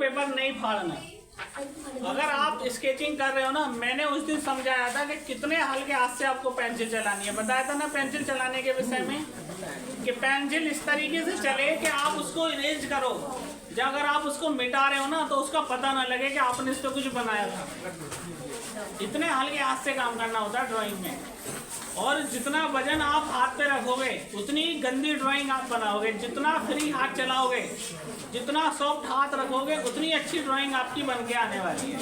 Paper नहीं फाड़ना। अगर आप स्केचिंग कर रहे हो ना, मैंने उस दिन समझाया था कि कितने हल्के हाथ से आपको पेंसिल चलानी है, बताया था ना पेंसिल चलाने के विषय में, कि पेंसिल इस तरीके से चले कि आप उसको इरेज करो, जब अगर आप उसको मिटा रहे हो ना तो उसका पता ना लगे कि आपने इसको कुछ बनाया था। इतने हल्के हाथ से काम करना होता है ड्राइंग में, और जितना वजन आप हाथ पे रखोगे उतनी गंदी ड्राइंग आप बनाओगे। जितना फ्री हाथ चलाओगे, जितना सॉफ्ट हाथ रखोगे, उतनी अच्छी ड्राइंग आपकी बन के आने वाली है।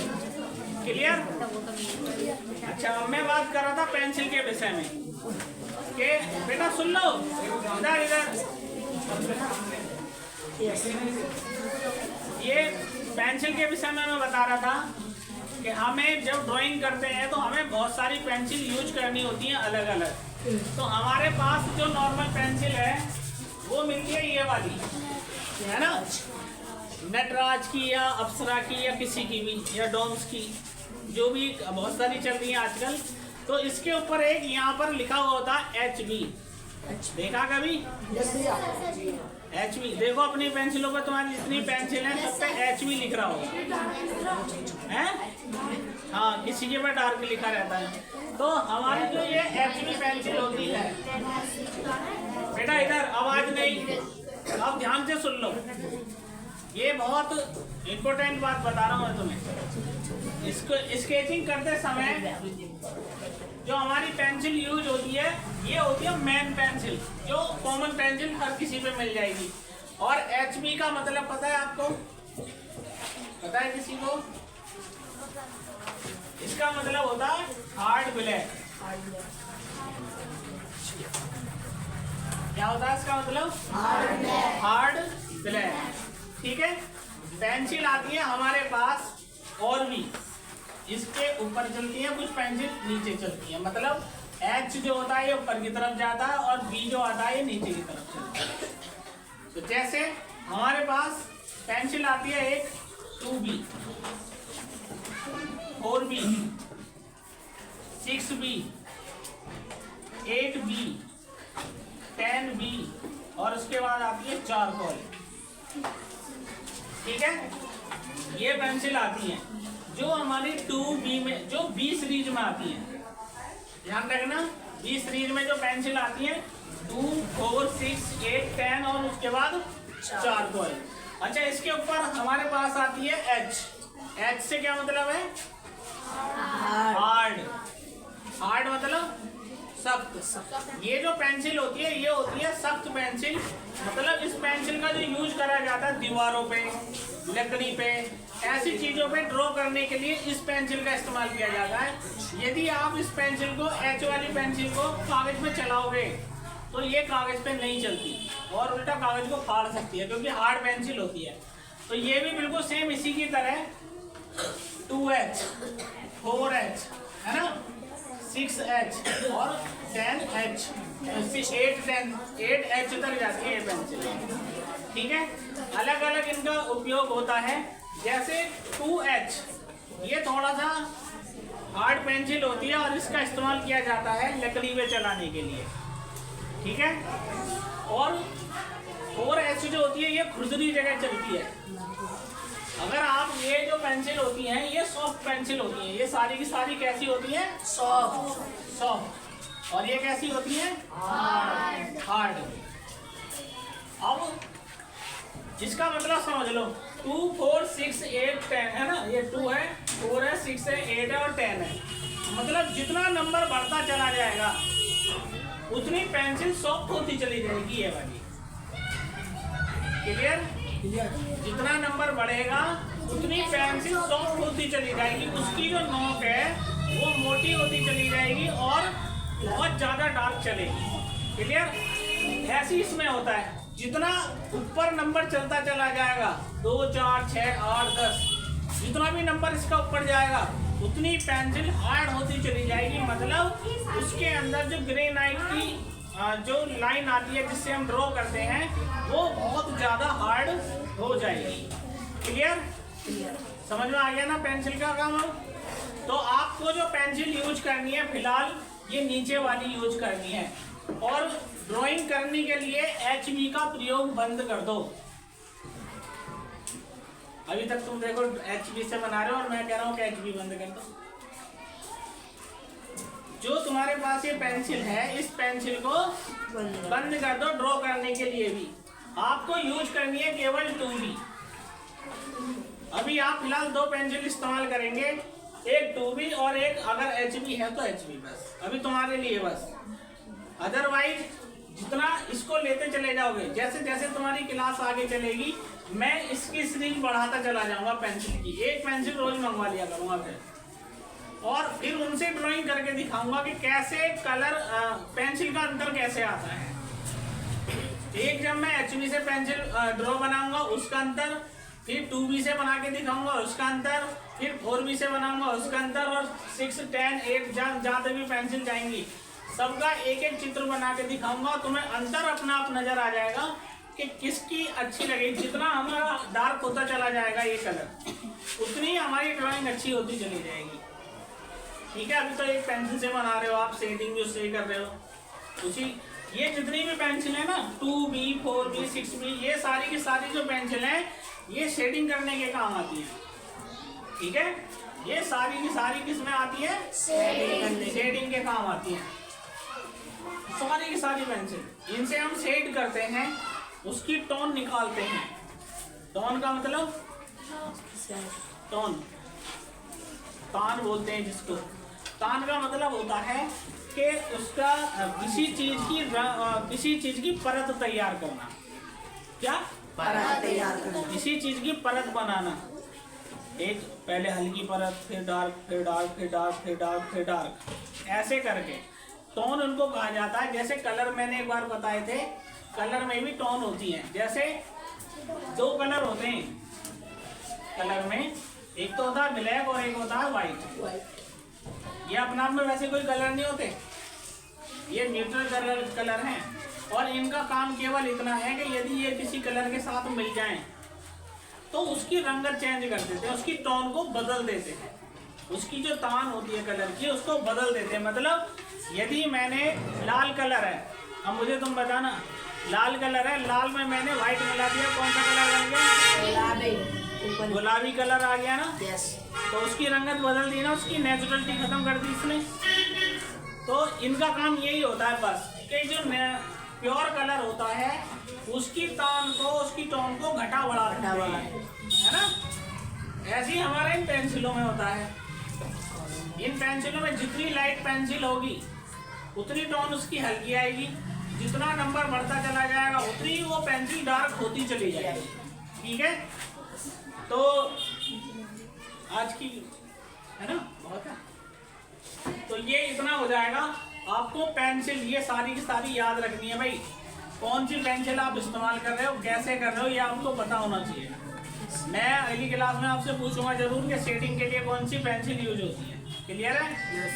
क्लियर? अच्छा, मैं बात कर रहा था पेंसिल के विषय में कि बेटा सुन लो, इधर इधर ये पेंसिल के विषय में मैं बता रहा था कि हमें जब ड्राइंग करते हैं तो हमें बहुत सारी पेंसिल यूज करनी होती है अलग अलग। तो हमारे पास जो नॉर्मल पेंसिल है वो मिलती है ये वाली, है ना, नटराज की या अप्सरा की या किसी की भी, या डॉम्स की, जो भी बहुत सारी चल रही है आजकल। तो इसके ऊपर एक यहाँ पर लिखा हुआ होता है HB, देखा कभी? HB देखो अपनी पेंसिलों पर, तुम्हारी जितनी पेंसिल है सब पे HB लिख रहा हो है, हाँ, किसी के पर डार्क लिखा रहता है। तो हमारी जो ये HB पेंसिल होती है, बेटा इधर आवाज नहीं, अब ध्यान से सुन लो, ये बहुत इम्पोर्टेंट बात बता रहा हूँ मैं तुम्हें। इसको स्केचिंग करते समय जो हमारी पेंसिल यूज होती है, ये होती है मेन पेंसिल, जो कॉमन पेंसिल हर किसी पे मिल जाएगी। और HB का मतलब पता है आपको? पता है किसी को? इसका मतलब होता है हार्ड ब्लैक। क्या होता है इसका मतलब? Hard black. ठीक है, पेंसिल आती है हमारे पास और भी, इसके ऊपर चलती है, कुछ पेंसिल नीचे चलती है। मतलब H जो होता है ये ऊपर की तरफ जाता है और B जो आता है ये नीचे की तरफ चलता है। तो जैसे हमारे पास पेंसिल आती है एक 2B, 4B, 6B, 8B, 10B और उसके बाद आती है चारकोल। ठीक है, ये पेंसिल आती है जो हमारी 2B में, जो B सीरीज में आती है। ध्यान रखना, B सीरीज में जो पेंसिल आती है 2, 4, 6, 8, 10 और उसके बाद चारकोल। अच्छा, इसके ऊपर हमारे पास आती है H से क्या मतलब है? हार्ड। हार्ड मतलब सख्त। ये जो पेंसिल होती है ये होती है सख्त पेंसिल। मतलब इस पेंसिल का जो यूज करा जाता है दीवारों पे, लकड़ी पे, ऐसी चीजों पे ड्रॉ करने के लिए इस पेंसिल का इस्तेमाल किया जाता है। यदि आप इस पेंसिल को, H वाली पेंसिल को कागज पे चलाओगे तो ये कागज पे नहीं चलती और उल्टा कागज को फाड़ सकती है, क्योंकि हार्ड पेंसिल होती है। तो ये भी बिल्कुल सेम इसी की तरह 2H, 4H, है ना, 6H और 10H, 8H तक जाती है ये पेंसिल। ठीक है, अलग अलग इनका उपयोग होता है। जैसे 2H ये थोड़ा सा हार्ड पेंसिल होती है और इसका इस्तेमाल किया जाता है लकड़ी पे चलाने के लिए। ठीक है, और 4H जो होती है ये खुरदरी जगह चलती है। अगर आप ये जो पेंसिल होती हैं ये सॉफ्ट पेंसिल होती हैं, ये सारी की सारी कैसी होती हैं? सॉफ्ट। और ये कैसी होती हैं? हार्ड। अब इसका मतलब समझ लो, 2, 4, 6, 8, 10 है ना, ये 2 है, 4 है, 6 है, 8 है और 10 है। मतलब जितना नंबर बढ़ता चला जाएगा उतनी पेंसिल सॉफ्ट होती चली जाएगी ये वाली। क्लियर? जितना नंबर बढ़ेगा उतनी पेंसिल सॉफ्ट होती चली जाएगी, उसकी जो नोक है वो मोटी होती चली जाएगी और बहुत ज्यादा डार्क चलेगी। क्लियर? ऐसे इसमें होता है, जितना ऊपर नंबर चलता चला जाएगा, 2, 4, 6, 8, 10, जितना भी नंबर इसका ऊपर जाएगा उतनी पेंसिल हार्ड होती चली जाएगी। मतलब उसके अंदर जो ग्रेनाइट की जो लाइन आती है जिससे हम ड्रॉ करते हैं वो बहुत ज्यादा हार्ड हो जाएगी। क्लियर? समझ में आ गया ना पेंसिल का काम? तो आपको जो पेंसिल यूज करनी है फिलहाल ये नीचे वाली यूज करनी है, और ड्राइंग करने के लिए HB का प्रयोग बंद कर दो। अभी तक तुम देखो HB से बना रहे हो और मैं कह रहा हूँ कि HB बंद कर दो। जो तुम्हारे पास ये पेंसिल है, इस पेंसिल को बंद कर दो। ड्रॉ करने के लिए भी आपको यूज करनी है केवल 2B। अभी आप फिलहाल 2 पेंसिल इस्तेमाल करेंगे, एक 2B और एक अगर HB है तो HB। बस अभी तुम्हारे लिए बस। अदरवाइज जितना इसको लेते चले जाओगे, जैसे जैसे तुम्हारी क्लास आगे चलेगी, मैं इसकी सीरीज बढ़ाता चला जाऊंगा पेंसिल की। एक पेंसिल रोज मंगवा लिया करूंगा फिर, और फिर उनसे ड्राइंग करके दिखाऊंगा कि कैसे कलर पेंसिल का अंतर कैसे आता है। एक जब मैं HB से पेंसिल ड्रॉ बनाऊंगा उसका अंतर, फिर 2B से बना के दिखाऊंगा उसका अंतर, फिर 4B से बनाऊंगा उसका अंतर, और 6, 10, 8 जहाँ तक भी पेंसिल जाएंगी सबका एक एक चित्र बना के दिखाऊंगा। तुम्हें अंतर अपना आप नजर आ जाएगा कि किसकी अच्छी लगेगी। जितना हमारा डार्क होता चला जाएगा ये कलर, उतनी हमारी ड्राइंग अच्छी होती चली जाएगी। ठीक है, अभी तो एक पेंसिल से बना रहे हो आप, शेडिंग भी उससे कर रहे हो। उसी ये जितनी भी पेंसिल है ना, 2B, 4B, 6B, ये सारी की सारी जो पेंसिल है ये शेडिंग करने के काम आती है। ठीक है, ये सारी की सारी किसमें आती है? शेडिंग के काम आती है सारी की सारी पेंसिल। इनसे हम शेड करते हैं, उसकी टोन निकालते हैं। टोन का मतलब टोन, तान बोलते हैं जिसको। तान का मतलब होता है कि उसका किसी चीज की परत तैयार करना। क्या परत तैयार करना? किसी चीज की परत बनाना। एक पहले हल्की परत, फिर डार्क, फिर डार्क, फिर डार्क, फिर डार्क, फिर डार्क, ऐसे करके टोन उनको कहा जाता है। जैसे कलर मैंने एक बार बताए थे, कलर में भी टोन होती है। जैसे 2 कलर होते हैं कलर में, एक तो होता है ब्लैक और एक होता है व्हाइट। ये अपने आप में वैसे कोई कलर नहीं होते, ये न्यूट्रल कलर हैं, और इनका काम केवल इतना है कि यदि ये किसी कलर के साथ मिल जाएं तो उसकी रंगत चेंज कर देते हैं, उसकी टोन को बदल देते हैं। उसकी जो तान होती है कलर की उसको बदल देते हैं। मतलब यदि मैंने लाल कलर है, अब मुझे तुम बताना, लाल कलर है, लाल में मैंने व्हाइट मिला दिया, कौन सा कलर बन गया? गुलाबी कलर आ गया ना। यस। तो उसकी रंगत बदल दी ना, उसकी नेचुरलिटी खत्म कर दी इसने। तो इनका काम यही होता है बस, कि जो प्योर कलर होता है उसकी तान को, उसकी टोन को घटा बढ़ा है ना। ऐसे ही हमारे इन पेंसिलों में होता है। इन पेंसिलों में जितनी लाइट पेंसिल होगी उतनी टोन उसकी हल्की आएगी, जितना नंबर बढ़ता चला जाएगा उतनी वो पेंसिल डार्क होती चली जाएगी। ठीक है, तो आज की है ना बहुत है, तो ये इतना हो जाएगा। आपको पेंसिल ये सारी की सारी याद रखनी है भाई। कौन सी पेंसिल आप इस्तेमाल कर रहे हो, कैसे कर रहे हो, ये आपको पता होना चाहिए। मैं अगली क्लास में आपसे पूछूंगा जरूर कि शेडिंग के लिए कौन सी पेंसिल यूज होती है। क्लियर है?